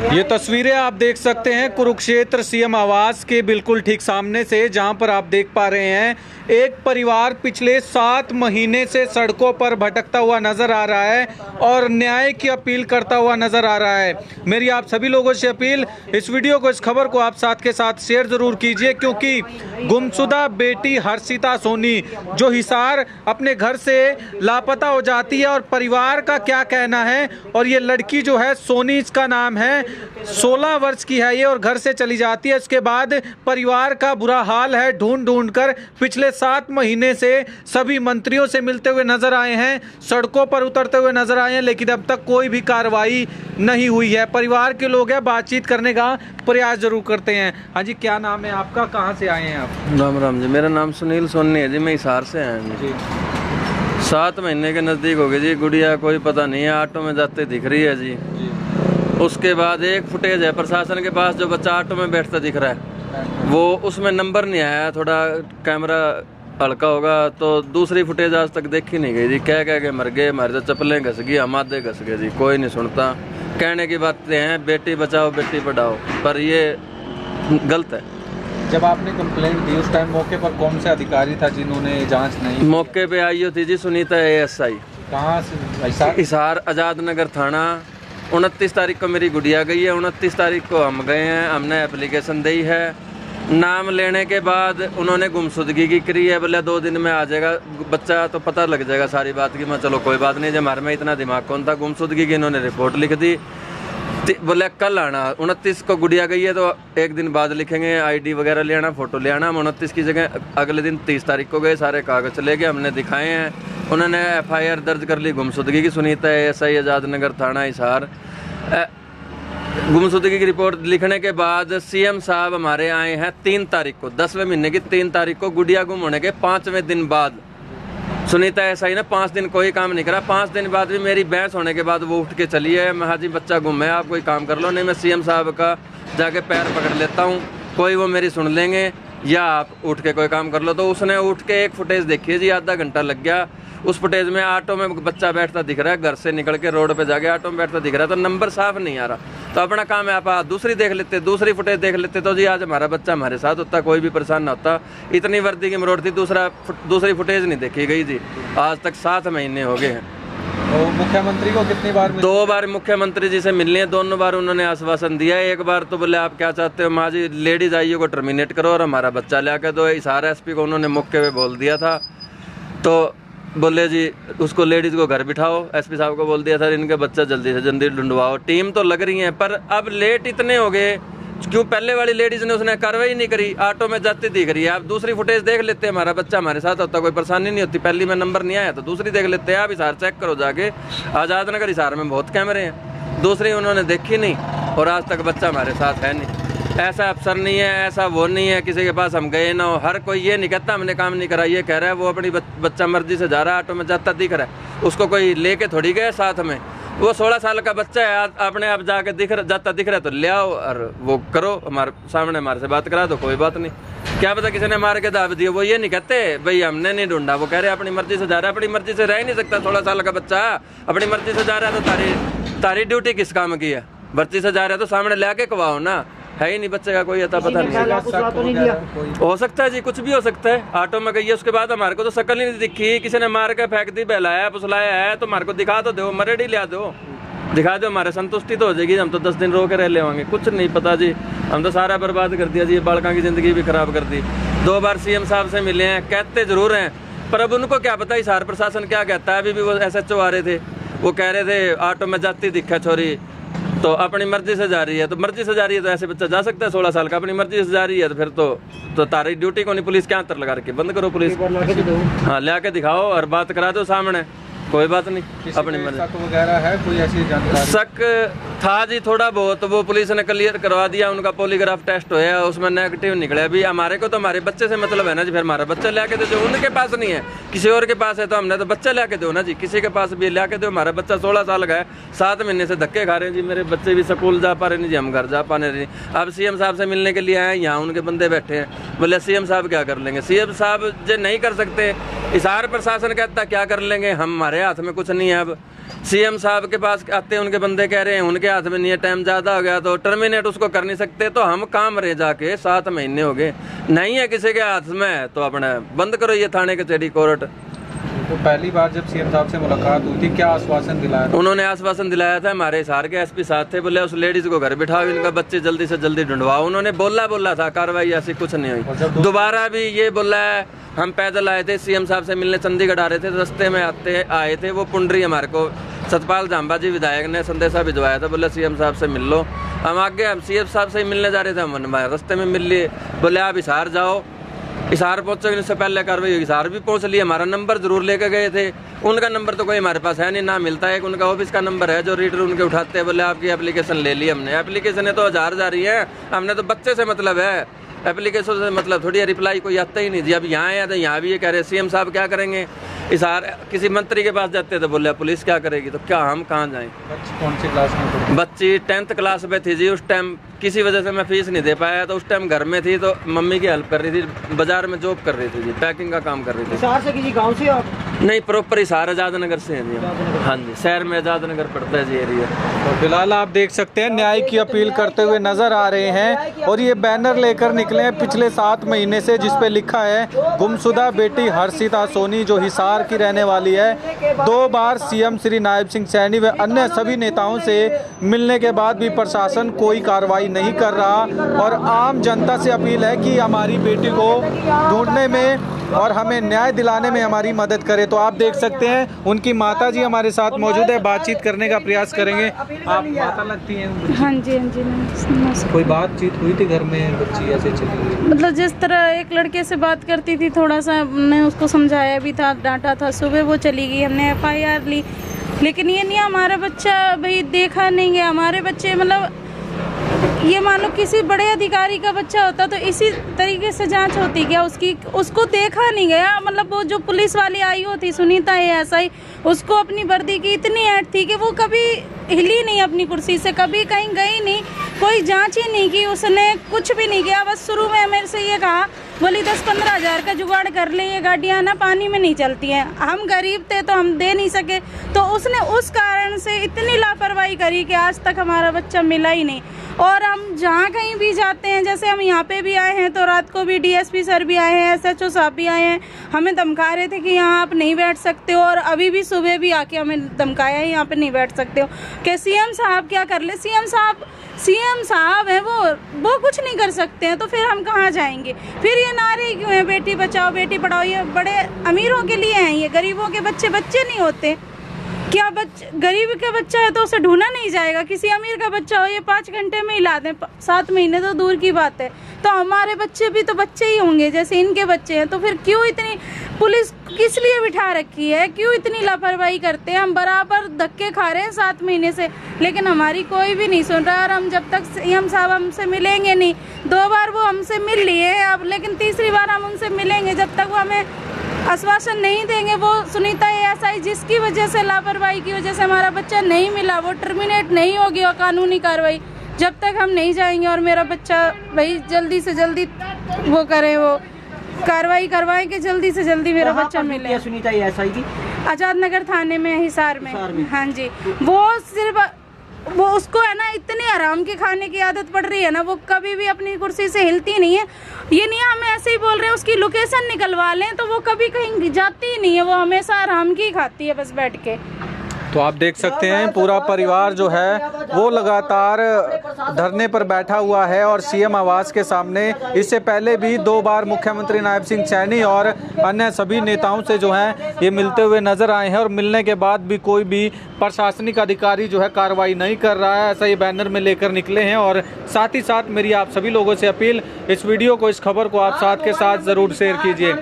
ये तस्वीरें आप देख सकते हैं कुरुक्षेत्र सीएम आवास के बिल्कुल ठीक सामने से, जहां पर आप देख पा रहे हैं एक परिवार पिछले 7 महीने से सड़कों पर भटकता हुआ नजर आ रहा है और न्याय की अपील करता हुआ नजर आ रहा है। मेरी आप सभी लोगों से अपील, इस वीडियो को, इस खबर को आप साथ के साथ शेयर जरूर कीजिए, क्योंकि गुमशुदा बेटी हर्षिता सोनी जो हिसार अपने घर से लापता हो जाती है और परिवार का क्या कहना है। और ये लड़की जो है सोनी, इसका नाम है, 16 वर्ष की है ये और घर से चली जाती है। इसके बाद परिवार का बुरा हाल है। ढूंढ ढूंढ कर पिछले 7 महीने से सभी मंत्रियों से मिलते हुए नजर आए हैं, सड़कों पर उतरते हुए नजर आए हैं, लेकिन अब तक कोई भी कार्रवाई नहीं हुई है। परिवार के लोग हैं, बातचीत करने का प्रयास जरूर करते हैं। हाँ जी, क्या नाम है आपका, कहाँ से आए हैं आप? राम राम जी, मेरा नाम सुनील सोनी है जी, मैं हिसार से आया हूँ जी। 7 महीने के नज़दीक हो गए जी। गुड़िया कोई पता नहीं है, ऑटो में जाते दिख रही है जी। उसके बाद एक फुटेज है प्रशासन के पास, जो बच्चा ऑटो में बैठता दिख रहा है वो, उसमें नंबर नहीं आया, थोड़ा कैमरा हल्का होगा, तो दूसरी फुटेज आज तक देखी नहीं गई जी। कह के मर गए, हमारे तो चप्पलें घस गई, हम आधे घस गए जी। कोई नहीं सुनता। कहने की बातें हैं बेटी बचाओ बेटी पढ़ाओ, पर ये गलत है। जब आपने कंप्लेंट दी उस टाइम मौके पर कौन से अधिकारी था जिन्होंने जांच नहीं? मौके पे आई हो थी जी सुनीता ASI। कहाँ से? हिसार आज़ाद नगर थाना। 29 तारीख को मेरी गुड़िया गई है, 29 तारीख को हम गए हैं, हमने एप्लीकेशन दी है। नाम लेने के बाद उन्होंने गुमशुदगी की करी है, बोले 2 दिन में आ जाएगा बच्चा, तो पता लग जाएगा सारी बात की। मैं चलो कोई बात नहीं, जब हमारे में इतना दिमाग कौन था। गुमशुदगी की इन्होंने रिपोर्ट लिख दी, बोले कल आना। 29 को गुड़िया गई है तो एक दिन बाद लिखेंगे, ID वगैरह ले आना, फोटो ले आना। हम 29 की जगह अगले दिन 30 तारीख को गए, सारे कागज ले गए, हमने दिखाए हैं। उन्होंने FIR दर्ज कर ली गुमशुदगी की। सुनीता ASI आज़ाद नगर थाना हिसार। गुमशुदगी की रिपोर्ट लिखने के बाद CM साहब हमारे आए हैं 3 तारीख को, 10वें महीने की 3 तारीख को, गुड़िया गुम होने के 5वें दिन बाद। सुनीता ASI ने 5 दिन कोई काम नहीं करा। 5 दिन बाद भी मेरी बहस होने के बाद वो उठ के चली है। मैं, हाँ जी बच्चा गुम है, आप कोई काम कर लो, नहीं मैं CM साहब का जाके पैर पकड़ लेता हूँ, कोई वो मेरी सुन लेंगे, या आप उठ के कोई काम कर लो। तो उसने उठ के एक फुटेज देखी है जी, आधा घंटा लग गया। उस फुटेज में ऑटो में बच्चा बैठता दिख रहा है, घर से निकल के रोड पे जाके ऑटो में बैठता दिख रहा है, तो नंबर साफ नहीं आ रहा। तो अपना काम है, आप दूसरी देख लेते, दूसरी फुटेज देख लेते, तो जी आज हमारा बच्चा हमारे साथ होता, कोई भी परेशान ना होता। इतनी वर्दी की मरोड़ थी, दूसरी फुटेज नहीं देखी गई जी। आज तक 7 महीने हो गए हैं। तो मुख्यमंत्री को कितनी बार 2 बार मुख्यमंत्री जी से मिलने, दोनों बार उन्होंने आश्वासन दिया। एक बार तो बोले आप क्या चाहते हो, माँ जी लेडीज आईओ को टर्मिनेट करो और हमारा बच्चा ले आकर दो। हिसार SP को उन्होंने मौके पे बोल दिया था, तो बोले जी उसको लेडीज को घर बिठाओ। SP साहब को बोल दिया था इनके बच्चा जल्दी से जल्दी ढूंढवाओ। टीम तो लग रही है, पर अब लेट इतने हो गए क्यों? पहले वाली लेडीज ने उसने कार्रवाई नहीं करी, ऑटो में जाती दिख रही है। आप दूसरी फुटेज देख लेते, हमारा बच्चा हमारे साथ होता, कोई परेशानी नहीं होती। पहली में नंबर नहीं आया तो दूसरी देख लेते हैं। आप हिसार चेक करो जाके, आज़ाद नगर हिसार में बहुत कैमरे हैं। दूसरी उन्होंने देखी नहीं और आज तक बच्चा हमारे साथ है नहीं। ऐसा अफसर नहीं है, ऐसा वो नहीं है किसी के पास हम गए ना हो। हर कोई ये नहीं कहता हमने काम नहीं करा, ये कह रहा है वो अपनी बच्चा मर्जी से जा रहा है, ऑटो में जाता दिख रहा है, उसको कोई लेके थोड़ी गया साथ में। वो 16 साल का बच्चा है, अपने आप जाके जाता दिख रहा है तो ले आओ और वो करो, हमारे सामने हमारे से बात करा दो, कोई बात नहीं। क्या पता किसी ने मार के दाब दिया, वो ये नहीं कहते भाई हमने नहीं ढूंढा, वो कह रहे अपनी मर्जी से जा रहा है। अपनी मर्जी से रह ही नहीं सकता 16 साल का बच्चा, अपनी मर्जी से जा रहा है तो तारी ड्यूटी किस काम की है? मर्जी से जा रहा है तो सामने ले आके कवाओ ना, है ही नहीं बच्चे का कोई अता पता नहीं। हो सकता है जी, कुछ भी हो सकता है। ऑटो में गई है, उसके बाद हमारे को तो शक्ल ही नहीं दिखी, किसी ने मार के फेंक दी, बहलाया फुसलाया है, तो हमारे को दिखा तो दो, मरेडी लिया दो, दिखा दो, हमारे संतुष्टि तो हो जाएगी। हम तो 10 दिन रो के रह ले होंगे, कुछ नहीं पता जी। हम तो सारा बर्बाद कर दिया जी, बालका की जिंदगी भी खराब कर दी। 2 बार CM साहब से मिले हैं, कहते जरूर हैं, पर अब उनको क्या पता हिसार प्रशासन क्या कहता है। अभी भी वो SHO आ रहे थे, वो कह रहे थे ऑटो में जाती दिखा छोरी, तो अपनी मर्जी से जा रही है, तो मर्जी से जा रही है तो ऐसे बच्चा जा सकता है 16 साल का? अपनी मर्जी से जा रही है तो फिर तो तारी ड्यूटी को नहीं, पुलिस क्या अंतर लगा रखी, बंद करो पुलिस। हाँ, ले आके दिखाओ और बात करा दो सामने, कोई बात नहीं। अपनी शक वगैरह है, कोई ऐसी जानकारी? शक था जी थोड़ा बहुत, वो पुलिस ने क्लियर करवा दिया, उनका पॉलीग्राफ टेस्ट होया, उसमें नेगेटिव निकले। अभी हमारे को तो हमारे बच्चे से मतलब है ना जी, फिर हमारा बच्चा ले आके दो। जो उनके पास नहीं है, किसी और के पास है, तो हमने तो बच्चा ले आके दो ना जी, किसी के पास भी ले आके दो। हमारा बच्चा 16 साल का है, 7 महीने से धक्के खा रहे हैं जी, मेरे बच्चे भी स्कूल जा पा रहे नहीं जी, हम घर जा पा रहे नहीं। अब CM साहब से मिलने के लिए आए, यहाँ उनके बंदे बैठे हैं, बोले CM साहब क्या कर लेंगे? CM साहब जो नहीं कर सकते, हिसार प्रशासन कहता क्या कर लेंगे, हम हमारे हमारे हाथ में कुछ नहीं है। अब सीएम साहब के पास आते हैं, उनके बंदे कह रहे हैं उनके हाथ में नहीं है, टाइम ज़्यादा हो गया तो टर्मिनेट उसको कर नहीं सकते, तो हम काम रहे जाके 7 महीने हो गए, नहीं है किसी के हाथ में तो अपना बंद करो ये थाने कचहरी कोर्ट। तो पहली बार जब सीएम साहब से मुलाकात हुई थी क्या आश्वासन दिलाया था? उन्होंने आश्वासन दिलाया था, हमारे हिसार के एसपी साथ थे, बोले उस लेडीज को घर बिठाओ, इनका बच्चे जल्दी से जल्दी ढूंढवाओ। उन्होंने बोला था, कार्रवाई ऐसी कुछ नहीं हुई। दोबारा भी ये बोला है, हम पैदल आए थे सीएम साहब से मिलने, चंडीगढ़ आ रहे थे, रास्ते में आए थे वो पुंडरी हमारे को सतपाल जाम्बा जी विधायक ने संदेशा भिजवाया था, बोले सीएम साहब से मिल लो। हम आगे हम सीएम साहब से मिलने जा रहे थे, हम रास्ते में मिल लिए, बोले आप हिसार जाओ, हिसार पहुंचोगे, इससे पहले कार्रवाई हुई, हिसार भी पहुंच लिए। हमारा नंबर जरूर लेके गए थे, उनका नंबर तो कोई हमारे पास है नहीं, ना मिलता है। उनका ऑफिस का नंबर है जो रीडर उनके उठाते हैं, बोले आपकी एप्लीकेशन ले ली हमने। एप्लीकेशन तो 1000 जा रही है, हमने तो बच्चे से मतलब है, एप्लीकेशन से मतलब थोड़ी, रिप्लाई कोई आता ही नहीं जी। अब यहाँ आया तो यहाँ भी ये कह रहे सीएम साहब क्या करेंगे, हिसार किसी मंत्री के पास जाते तो बोले पुलिस क्या करेगी, तो क्या हम कहाँ जाएं। कौन सी क्लास में पढ़ती? बच्ची 10th क्लास में थी जी। उस टाइम किसी वजह से मैं फीस नहीं दे पाया, तो उस टाइम घर में थी, तो मम्मी की हेल्प कर रही थी, बाजार में जॉब कर रही थी जी, पैकिंग का काम कर रही थी। हिसार से किसी गांव से आप? नहीं, प्रॉपर हिसार आजाद नगर से है जी। हाँ जी, शहर में आजाद नगर पड़ता है जी एरिया। तो फिलहाल आप देख सकते हैं न्याय की अपील करते हुए नजर आ रहे हैं और ये बैनर लेकर निकले हैं पिछले 7 महीने से, जिस पे लिखा है गुमशुदा बेटी हर्षिता सोनी जो हिसार की रहने वाली है। 2 बार सीएम श्री नायब सिंह सैनी व अन्य सभी नेताओं से मिलने के बाद भी प्रशासन कोई कार्रवाई नहीं कर रहा और आम जनता से अपील है कि हमारी बेटी को ढूंढने में और हमें न्याय दिलाने में हमारी मदद करे। तो आप देख सकते हैं उनकी माता जी हमारे साथ मौजूद है, बातचीत करने का प्रयास करेंगे। आप माता लगती हैं? हाँ जी, हाँ जी। कोई बातचीत हुई थी घर में, बच्ची ऐसे चली गई? मतलब जिस तरह एक लड़के से बात करती थी, थोड़ा सा हमने उसको समझाया भी था, डांटा था, सुबह वो चली गई, हमने FIR ली, लेकिन ये नहीं हमारा बच्चा भाई देखा नहीं गया। हमारे बच्चे मतलब ये मान लो किसी बड़े अधिकारी का बच्चा होता तो इसी तरीके से जांच होती क्या उसकी, उसको देखा नहीं गया। मतलब वो जो पुलिस वाली आई होती सुनीता ASI, उसको अपनी वर्दी की इतनी ऐड थी कि वो कभी हिली नहीं अपनी कुर्सी से, कभी कहीं गई नहीं, कोई जांच ही नहीं की, उसने कुछ भी नहीं किया। बस शुरू में मेरे से ये कहा, बोली 10-15 हज़ार का जुगाड़ कर ले, ये गाड़ियाँ ना पानी में नहीं चलती हैं। हम गरीब थे तो हम दे नहीं सके, तो उसने उस कारण से इतनी लापरवाही करी कि आज तक हमारा बच्चा मिला ही नहीं। और हम जहाँ कहीं भी जाते हैं, जैसे हम यहाँ पे भी आए हैं तो रात को भी DSP सर भी आए हैं, SHO साहब भी आए हैं, हमें धमका रहे थे कि यहाँ आप नहीं बैठ सकते हो, और अभी भी सुबह भी आके हमें धमकाया है यहाँ पे नहीं बैठ सकते हो। कि सीएम साहब क्या कर ले, सीएम साहब है वो कुछ नहीं कर सकते हैं, तो फिर हम कहाँ जाएंगे। फिर ये नारे क्यों हैं, बेटी बचाओ बेटी पढ़ाओ, ये बड़े अमीरों के लिए हैं, ये गरीबों के बच्चे नहीं होते क्या। गरीब का बच्चा है तो उसे ढूंढा नहीं जाएगा, किसी अमीर का बच्चा हो ये 5 घंटे में ही ला दें, 7 महीने तो दूर की बात है। तो हमारे बच्चे भी तो बच्चे ही होंगे जैसे इनके बच्चे हैं, तो फिर क्यों इतनी पुलिस किस लिए बिठा रखी है, क्यों इतनी लापरवाही करते हैं। हम बराबर धक्के खा रहे हैं 7 महीने से, लेकिन हमारी कोई भी नहीं सुन रहा। और हम जब तक सीएम साहब हमसे मिलेंगे नहीं, 2 बार वो हमसे मिल लिए अब, लेकिन तीसरी बार हम उनसे मिलेंगे, जब तक वो हमें आश्वासन नहीं देंगे। वो सुनीता ASI जिसकी वजह से, लापरवाही की वजह से हमारा बच्चा नहीं मिला, वो टर्मिनेट नहीं होगी और कानूनी कार्रवाई जब तक हम नहीं जाएंगे और मेरा बच्चा भाई जल्दी से जल्दी वो करें, वो कार्रवाई करवाएं कि जल्दी से जल्दी मेरा बच्चा मिले। सुनीता ASI की आजाद नगर थाने में, हिसार में। हाँ जी, वो सिर्फ वो उसको है ना इतनी आराम के खाने की आदत पड़ रही है ना, वो कभी भी अपनी कुर्सी से हिलती नहीं है। ये नहीं हम ऐसे ही बोल रहे हैं, उसकी लोकेशन निकलवा लें तो वो कभी कहीं जाती ही नहीं है, वो हमेशा आराम की खाती है बस बैठ के। तो आप देख सकते हैं पूरा परिवार जो है वो लगातार धरने पर बैठा हुआ है और सीएम आवास के सामने। इससे पहले भी 2 बार मुख्यमंत्री नायब सिंह सैनी और अन्य सभी नेताओं से जो है ये मिलते हुए नजर आए हैं और मिलने के बाद भी कोई भी प्रशासनिक अधिकारी जो है कार्रवाई नहीं कर रहा है, ऐसा ये बैनर में लेकर निकले हैं। और साथ ही साथ मेरी आप सभी लोगों से अपील, इस वीडियो को, इस खबर को आप साथ के साथ ज़रूर शेयर कीजिए।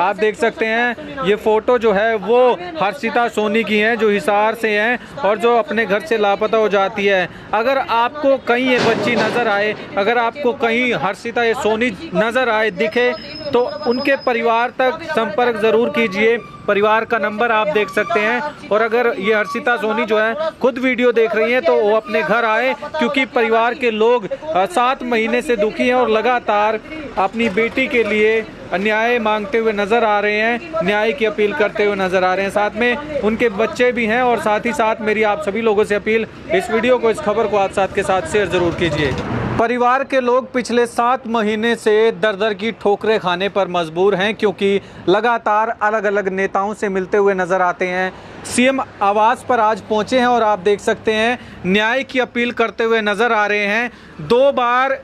आप देख सकते हैं ये फ़ोटो जो है वो हर्षिता सोनी की है जो हिसार से हैं और जो अपने घर से लापता हो जाती है। अगर आपको कहीं ये बच्ची नज़र आए, अगर आपको कहीं हर्षिता ये सोनी नज़र आए, दिखे, तो उनके परिवार तक संपर्क ज़रूर कीजिए। परिवार का नंबर आप देख सकते हैं। और अगर ये हर्षिता सोनी जो है खुद वीडियो देख रही हैं तो वो अपने घर आए, क्योंकि परिवार के लोग 7 महीने से दुखी हैं और लगातार अपनी बेटी के लिए न्याय मांगते हुए नजर आ रहे हैं, न्याय की अपील करते हुए नजर आ रहे हैं। साथ में उनके बच्चे भी हैं और साथ ही साथ मेरी आप सभी लोगों से अपील, इस वीडियो को, इस खबर को आप साथ के साथ शेयर जरूर कीजिए। परिवार के लोग पिछले 7 महीने से दर-दर की ठोकरें खाने पर मजबूर हैं, क्योंकि लगातार अलग अलग नेताओं से मिलते हुए नजर आते हैं। सीएम आवास पर आज पहुंचे हैं और आप देख सकते हैं न्याय की अपील करते हुए नजर आ रहे हैं। 2 बार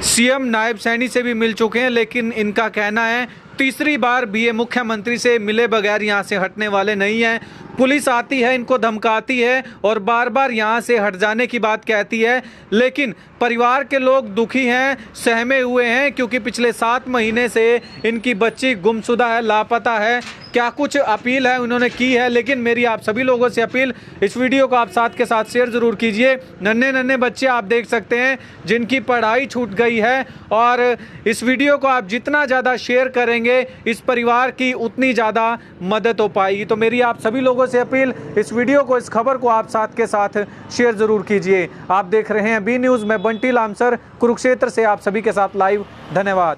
सीएम नायब सैनी से भी मिल चुके हैं, लेकिन इनका कहना है तीसरी बार भी ये मुख्यमंत्री से मिले बगैर यहाँ से हटने वाले नहीं हैं। पुलिस आती है, इनको धमकाती है और बार बार यहाँ से हट जाने की बात कहती है, लेकिन परिवार के लोग दुखी हैं, सहमे हुए हैं, क्योंकि पिछले 7 महीने से इनकी बच्ची गुमशुदा है, लापता है। क्या कुछ अपील है उन्होंने की है, लेकिन मेरी आप सभी लोगों से अपील, इस वीडियो को आप साथ के साथ शेयर ज़रूर कीजिए। नन्हे बच्चे आप देख सकते हैं जिनकी पढ़ाई छूट गई है, और इस वीडियो को आप जितना ज़्यादा शेयर करेंगे इस परिवार की उतनी ज़्यादा मदद हो पाएगी। तो मेरी आप सभी लोगों से अपील, इस वीडियो को, इस खबर को आप साथ के साथ शेयर ज़रूर कीजिए। आप देख रहे हैं बी न्यूज़ में बंटी लामसर, कुरुक्षेत्र से आप सभी के साथ लाइव। धन्यवाद।